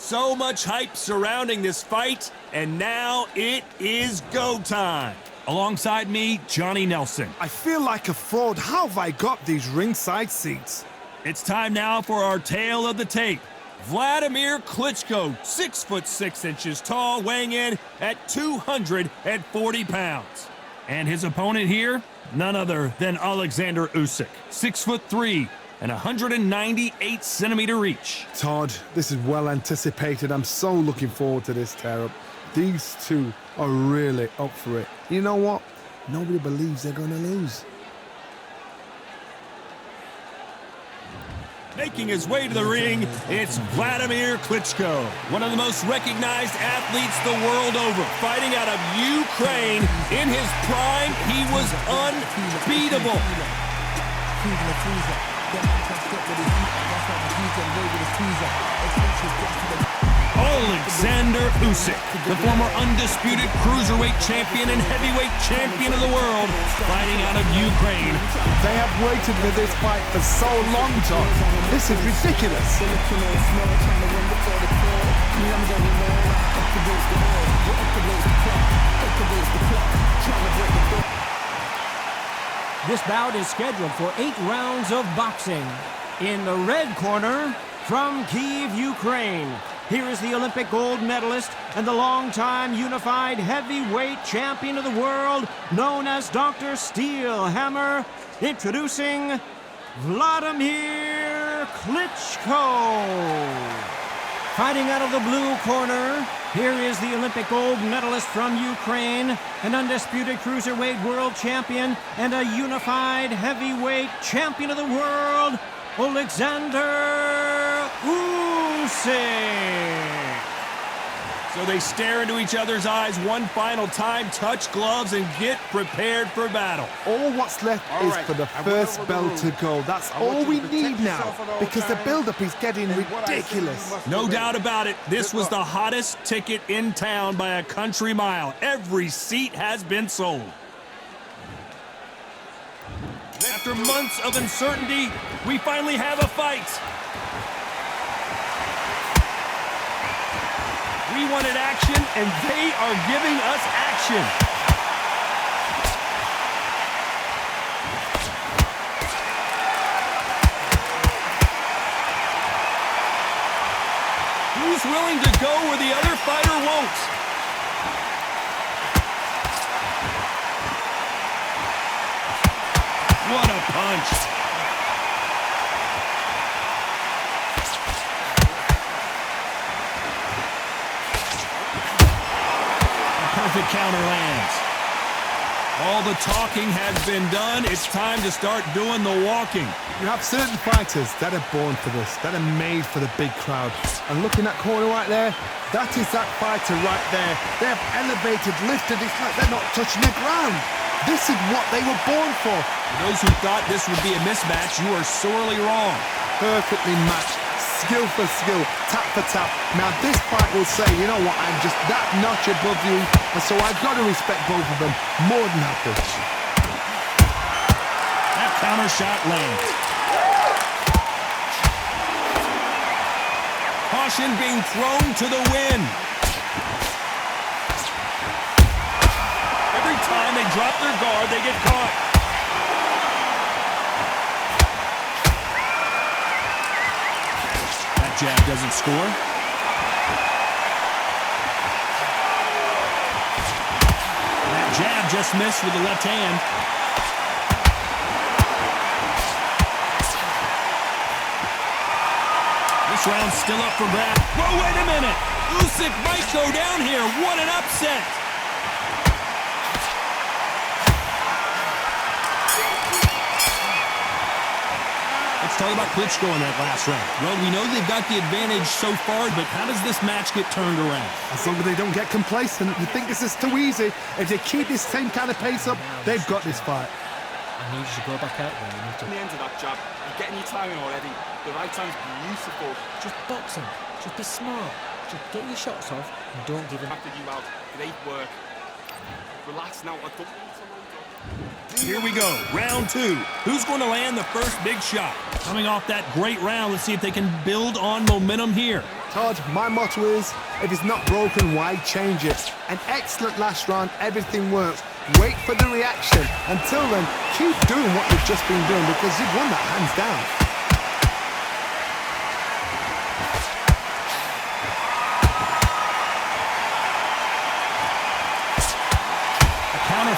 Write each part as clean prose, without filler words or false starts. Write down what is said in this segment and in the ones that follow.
So much hype surrounding this fight, and now it is go time. Alongside me, Johnny Nelson. I feel like a fraud. How have I got these ringside seats? It's time now for our tale of the tape. Wladimir Klitschko, 6'6" tall, weighing in at 240 pounds. And his opponent here, none other than Oleksandr Usyk, 6'3" and 198-centimeter reach. Todd, this is well anticipated. I'm so looking forward to this tear-up. These two are really up for it. You know what? Nobody believes they're going to lose. Making his way to the ring, it's Wladimir Klitschko, one of the most recognized athletes the world over. Fighting out of Ukraine, in his prime, he was unbeatable. Oleksandr Usyk, the former undisputed cruiserweight champion and heavyweight champion of the world, fighting out of Ukraine. They have waited for this fight for so long, Todd. This is ridiculous. This bout is scheduled for 8 rounds of boxing. In the red corner, from Kyiv, Ukraine, here is the Olympic gold medalist and the longtime unified heavyweight champion of the world, known as Dr. Steelhammer, introducing Wladimir Klitschko. Fighting out of the blue corner, here is the Olympic gold medalist from Ukraine, an undisputed cruiserweight world champion, and a unified heavyweight champion of the world, Oleksandr Usyk. So they stare into each other's eyes one final time, touch gloves, and get prepared for battle. All what's left is for the first bell to go. That's all we need now, because the build-up is getting ridiculous. No doubt about it, this was the hottest ticket in town by a country mile. Every seat has been sold. After months of uncertainty, we finally have a fight. We wanted action, and they are giving us action. Who's willing to go where the other fighter won't? What a punch. Perfect counter lands. All the talking has been done. It's time to start doing the walking. You have certain fighters that are born for this, that are made for the big crowd. And looking at that corner right there, that is that fighter right there. They have elevated, lifted, it's like they're not touching the ground. This is what they were born for. For those who thought this would be a mismatch, you are sorely wrong. Perfectly matched. Skill for skill, tap for tap. Now this fight will say, you know what, I'm just that notch above you, and so I've got to respect both of them more than happy. That counter shot lands. Caution being thrown to the wind. Every time they drop their guard, they get caught. Jab doesn't score. That jab just missed with the left hand. This round's still up for grabs. Whoa, wait a minute! Usyk might go down here. What an upset! Let's talk about Klitschko in that last round. Well, we know they've got the advantage so far, but how does this match get turned around? As long as they don't get complacent, they think this is too easy. If they keep this same kind of pace up, they've got this fight. I need you to go back out there. In the end of that jab, you're getting your timing already. The right time's beautiful. Just box him. Just be smart. Just get your shots off and don't give him. After you out, great work. Relax now. I don't need to load up. Here we go, round 2. Who's going to land the first big shot? Coming off that great round, let's see if they can build on momentum here. Todd, my motto is, if it's not broken, why change it? An excellent last round, everything works. Wait for the reaction. Until then, keep doing what you've just been doing because you've won that hands down.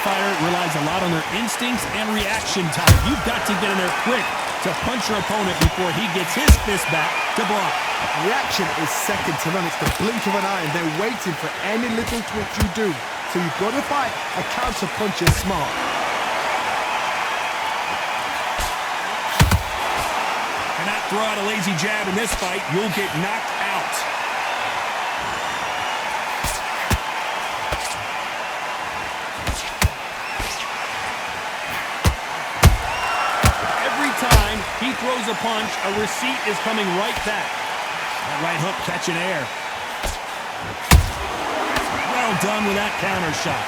Fighter relies a lot on their instincts and reaction time. You've got to get in there quick to punch your opponent before he gets his fist back to block. Reaction is second to none. It's the blink of an eye and they're waiting for any little twitch you do. So you've got to fight a counter punch is smart. Cannot throw out a lazy jab in this fight. You'll get knocked out. He throws a punch, a receipt is coming right back. That right hook catching air. Well done with that counter shot.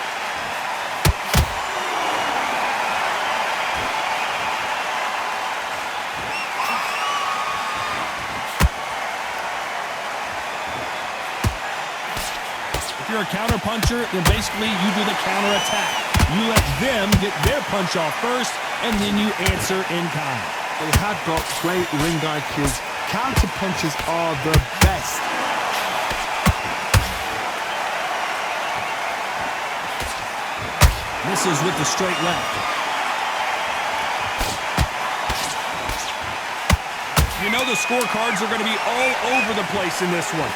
If you're a counter puncher, then basically you do the counter attack. You let them get their punch off first, and then you answer in kind. They have got great ring IQs. Counter punches are the best. Misses with the straight left. You know the scorecards are going to be all over the place in this one.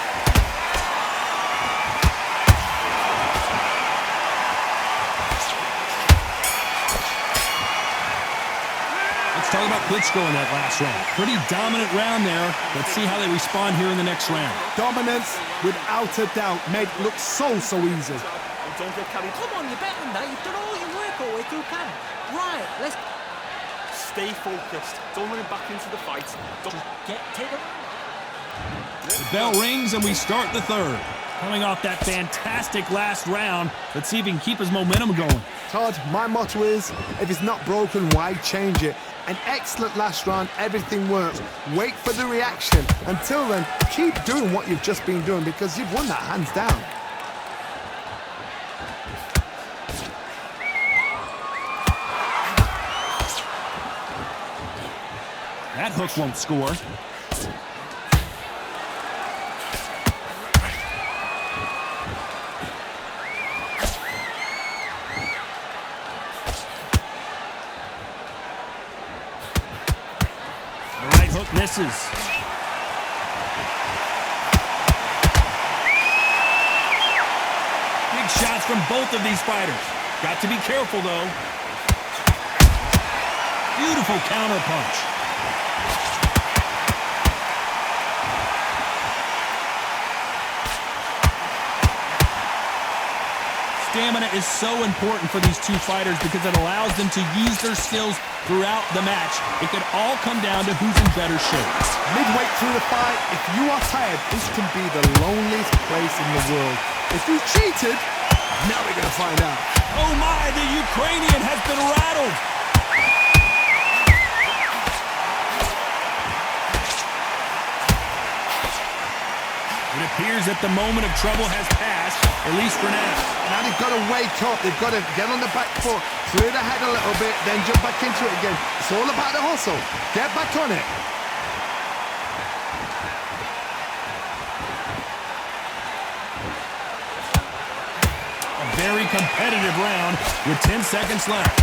Let's talk about Klitschko in that last round. Pretty dominant round there. Let's see how they respond here in the next round. Dominance, without a doubt, made it look so easy. Don't get carried. Come on, you're better than that. You've done all your work all the way through camp. Right, let's Stay focused. Don't let him back into the fight. take it. The bell rings and we start the third. Coming off that fantastic last round, let's see if he can keep his momentum going. Todd, my motto is, if it's not broken, why change it? An excellent last round, everything works. Wait for the reaction. Until then, keep doing what you've just been doing because you've won that hands down. That hook won't score. The right hook misses. Big shots from both of these fighters. Got to be careful, though. Beautiful counter punch. Stamina is so important for these two fighters because it allows them to use their skills throughout the match. It could all come down to who's in better shape. Midway through the fight, if you are tired, this can be the loneliest place in the world. If you cheated, now we're going to find out. Oh my, the Ukrainian has been rattled. It appears that the moment of trouble has passed, at least for now. Now they've got to wake up. They've got to get on the back foot, clear the head a little bit, then jump back into it again. It's all about the hustle. Get back on it. A very competitive round with 10 seconds left.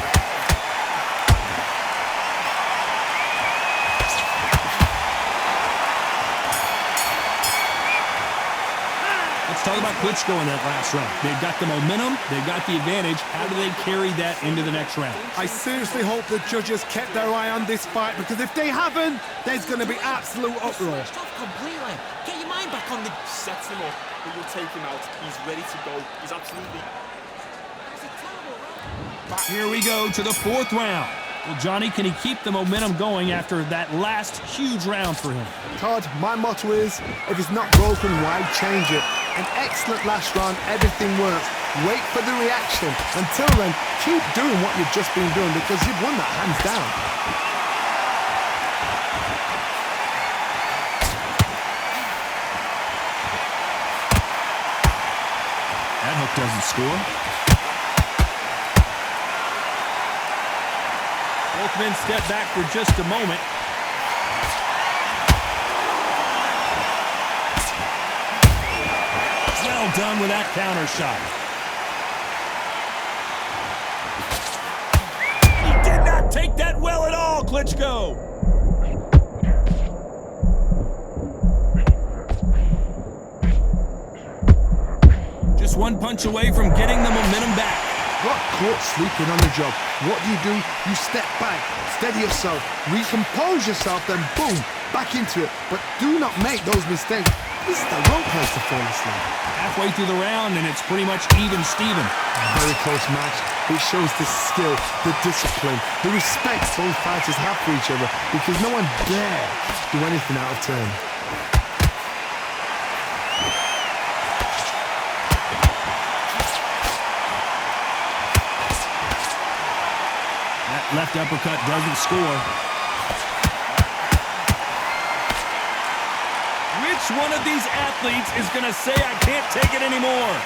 Let's talk about Klitschko in that last round. They've got the momentum, they've got the advantage. How do they carry that into the next round? I seriously hope the judges kept their eye on this fight because if they haven't, there's going to be absolute uproar. Switched off completely. Get your mind back on the... Sets him up, but you'll take him out. He's ready to go. He's absolutely... Here we go to the fourth round. Well, Johnny, can he keep the momentum going after that last huge round for him? Todd, my motto is, if it's not broken, why change it? An excellent last round, everything works. Wait for the reaction. Until then, keep doing what you've just been doing because you've won that hands down. That hook doesn't score. Both men step back for just a moment. Well done with that counter shot. He did not take that well at all, Klitschko. Just one punch away from getting the momentum back. Got caught sleeping on the job. What do? You step back, steady yourself, recompose yourself, then boom, back into it. But do not make those mistakes. This is the wrong place to fall asleep. Halfway through the round, and it's pretty much even Steven. Very close match. It shows the skill, the discipline, the respect both fighters have for each other because no one dare do anything out of turn. Left uppercut doesn't score. Which one of these athletes is going to say, I can't take it anymore?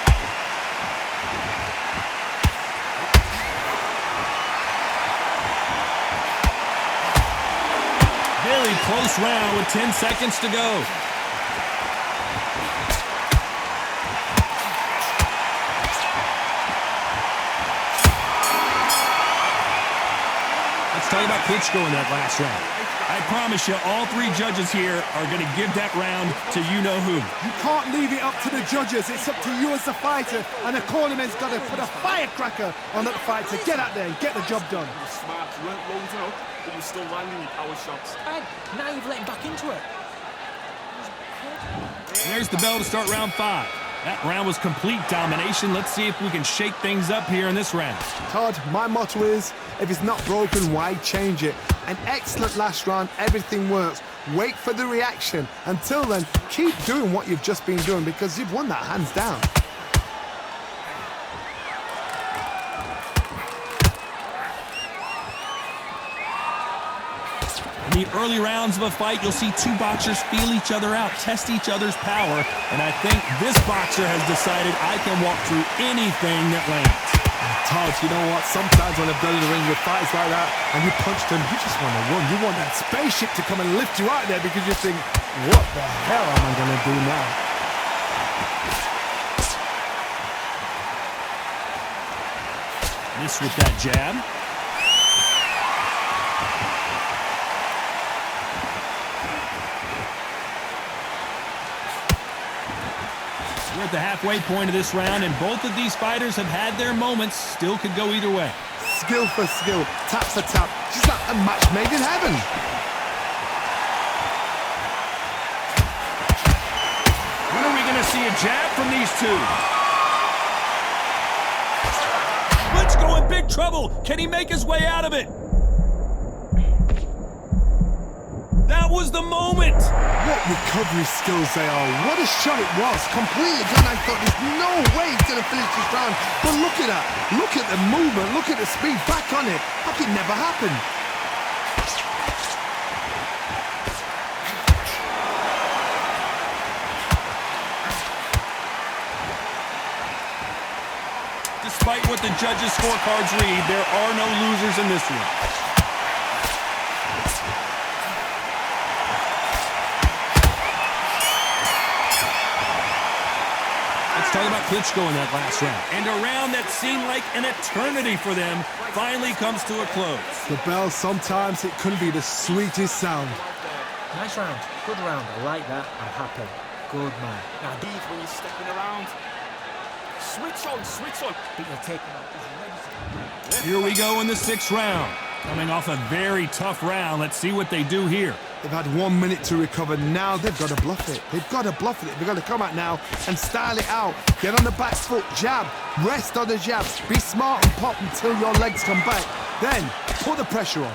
Very close round with 10 seconds to go. Talk about Klitschko in that last round. I promise you, all three judges here are going to give that round to you-know-who. You can't leave it up to the judges. It's up to you as the fighter, and the cornerman's got to put a firecracker on that fighter. Get out there and get the job done. You're smart. You weren't loading up, but you're still landing your power shots. And now you've let him back into it. There's the bell to start round 5. That round was complete domination. Let's see if we can shake things up here in this round. Todd, my motto is, if it's not broken, why change it? An excellent last round, everything works. Wait for the reaction. Until then, keep doing what you've just been doing because you've won that hands down. In the early rounds of a fight, you'll see two boxers feel each other out, test each other's power, and I think this boxer has decided I can walk through anything that lands. Todd, you know what? Sometimes when I've been in the ring with fights like that and you punch them, you just want to run. You want that spaceship to come and lift you out there because you think, what the hell am I going to do now? Miss with that jab. We're at the halfway point of this round, and both of these fighters have had their moments. Still could go either way. Skill for skill, tap for tap. Just like a match made in heaven. When are we going to see a jab from these two? Klitschko in big trouble. Can he make his way out of it? That was the moment. What recovery skills they are. What a shot it was. Completely done. I thought there's no way he's going to finish this round. But look at that. Look at the movement. Look at the speed. Back on it. Like it never happened. Despite what the judges' scorecards read, there are no losers in this one. Let's talk about Klitschko in that last round. And a round that seemed like an eternity for them finally comes to a close. The bell, sometimes it couldn't be the sweetest sound. Nice round. Good round. I like that. I'm happy. Good man. Now, Leave when you're stepping around. Switch on, switch on. you're taking off. Here we go in the 6th round. Coming off a very tough round, let's see what they do here. They've had 1 minute to recover. Now they've got to bluff it. They've got to bluff it. They've got to come out now and style it out. Get on the back foot, jab, rest on the jab. Be smart and pop until your legs come back. Then put the pressure on.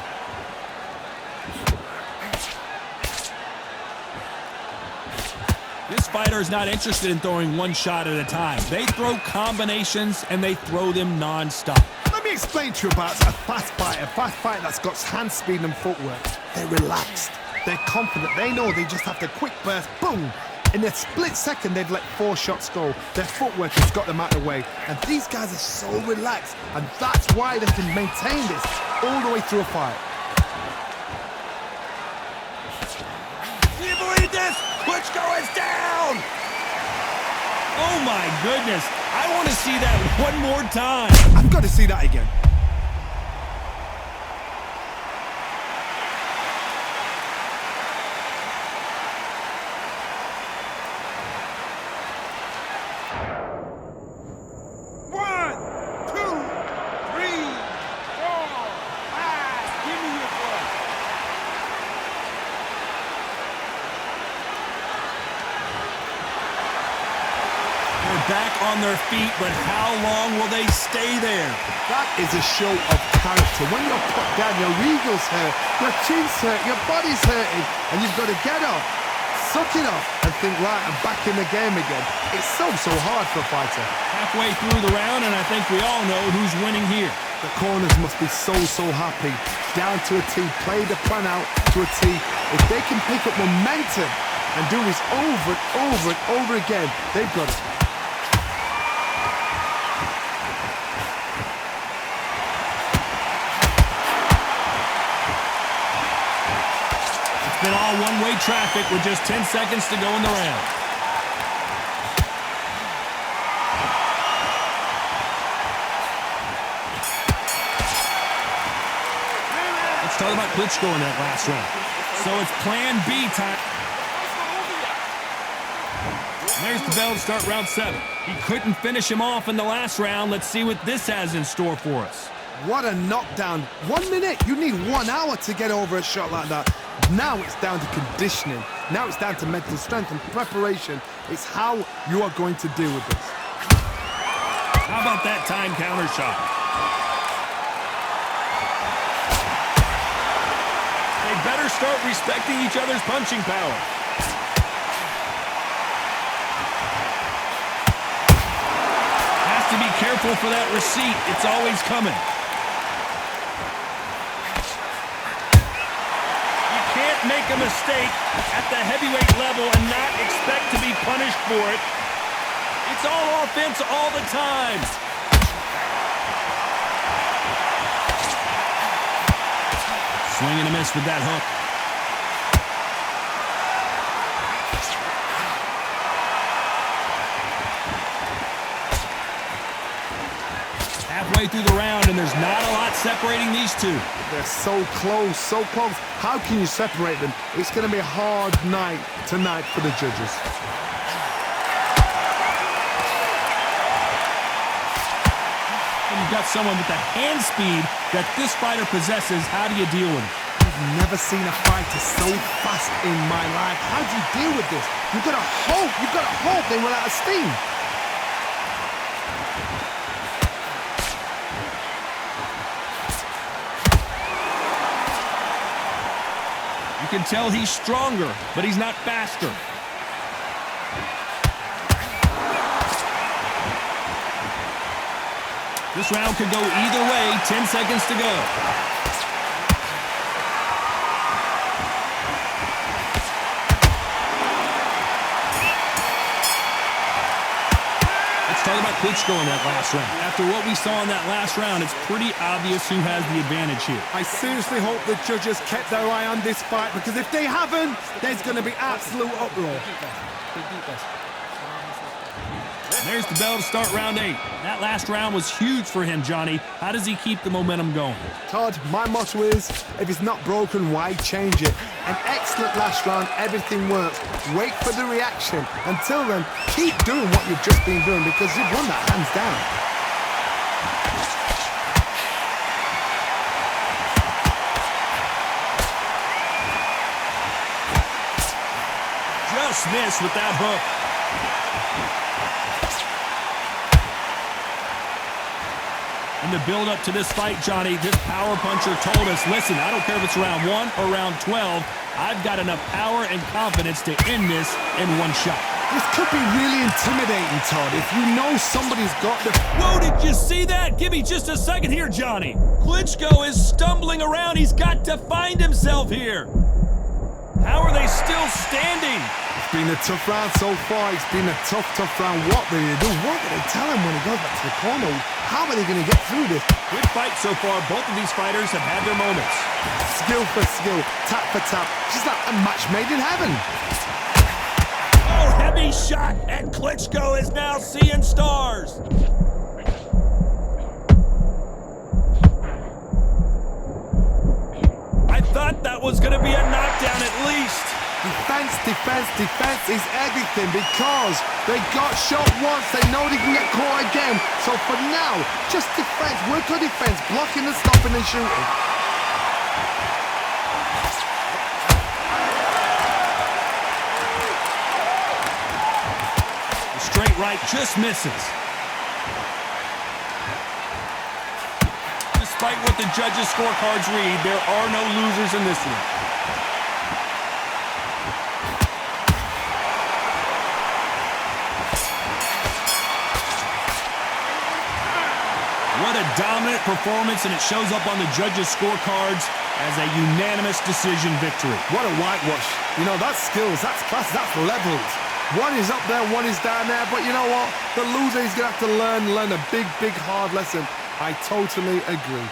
This fighter is not interested in throwing one shot at a time. They throw combinations and they throw them non-stop. Let me explain to you about a fast fighter that's got hand speed and footwork. They're relaxed. They're confident. They know they just have to quick burst, boom. In a split second, they've let 4 shots go. Their footwork has got them out of the way. And these guys are so relaxed. And that's why they can maintain this all the way through a fight. Do you believe this? Klitschko is down! Oh my goodness. I want to see that one more time. I've got to see that again. Back on their feet, but how long will they stay there? That is a show of character. When you're put down, your eagles hurt, your chin's hurt, your body's hurting, and you've got to get up, suck it up, and think, right, I'm back in the game again. It's so hard for a fighter. Halfway through the round, and I think we all know who's winning here. The corners must be so happy. Down to a T, play the plan out to a T. If they can pick up momentum and do this over and over and over again, they've got it. Been all one-way traffic with just 10 seconds to go in the round. Let's talk about Klitschko in that last round. So it's plan B time. There's the bell to start round 7. He couldn't finish him off in the last round. Let's see what this has in store for us. What a knockdown. 1 minute. You need 1 hour to get over a shot like that. Now it's down to conditioning. Now it's down to mental strength and preparation. It's how you are going to deal with this. How about that time counter shot? They better start respecting each other's punching power. Has to be careful for that receipt. It's always coming. Make a mistake at the heavyweight level and not expect to be punished for it. It's all offense all the time. Swing and a miss with that hook. Halfway through the round, and there's not a lot separating these two. They're so close, so close. How can you separate them? It's going to be a hard night tonight for the judges. When you've got someone with the hand speed that this fighter possesses, how do you deal with it? I've never seen a fighter so fast in my life. How do you deal with this? You've got to hope they run out of steam. You can tell he's stronger, but he's not faster. This round could go either way. 10 seconds to go. Let's talk about Klitschko in that last round. After what we saw in that last round, it's pretty obvious who has the advantage here. I seriously hope the judges kept their eye on this fight, because if they haven't, there's going to be absolute uproar. There's the bell to start round 8. That last round was huge for him, Johnny. How does he keep the momentum going? Todd, my motto is, if it's not broken, why change it? An excellent last round, everything works. Wait for the reaction. Until then, keep doing what you've just been doing, because you've won that hands down. dismissed with that hook. In the build-up to this fight, Johnny, this power puncher told us, listen, I don't care if it's round 1 or round 12, I've got enough power and confidence to end this in one shot. This could be really intimidating, Todd, if you know somebody's got the... Whoa, did you see that? Give me just a second here, Johnny. Klitschko is stumbling around. He's got to find himself here. How are they still standing? It's been a tough round so far. It's been a tough round. What will they do? What will they tell him when he goes back to the corner? How are they going to get through this? Good fight so far. Both of these fighters have had their moments. Skill for skill, tap for tap. Just like a match made in heaven. Oh, heavy shot, and Klitschko is now seeing stars. I thought that was going to be a knockdown at least. Defense is everything because they got shot once. They know they can get caught again. So for now, just defense, work on defense, blocking and stopping and shooting. The straight right just misses. Despite what the judges' scorecards read, there are no losers in this one. What a dominant performance, and it shows up on the judges' scorecards as a unanimous decision victory. What a whitewash. You know, that's skills, that's class, that's levels. One is up there, one is down there, but you know what? The loser is going to have to learn a big, hard lesson. I totally agree.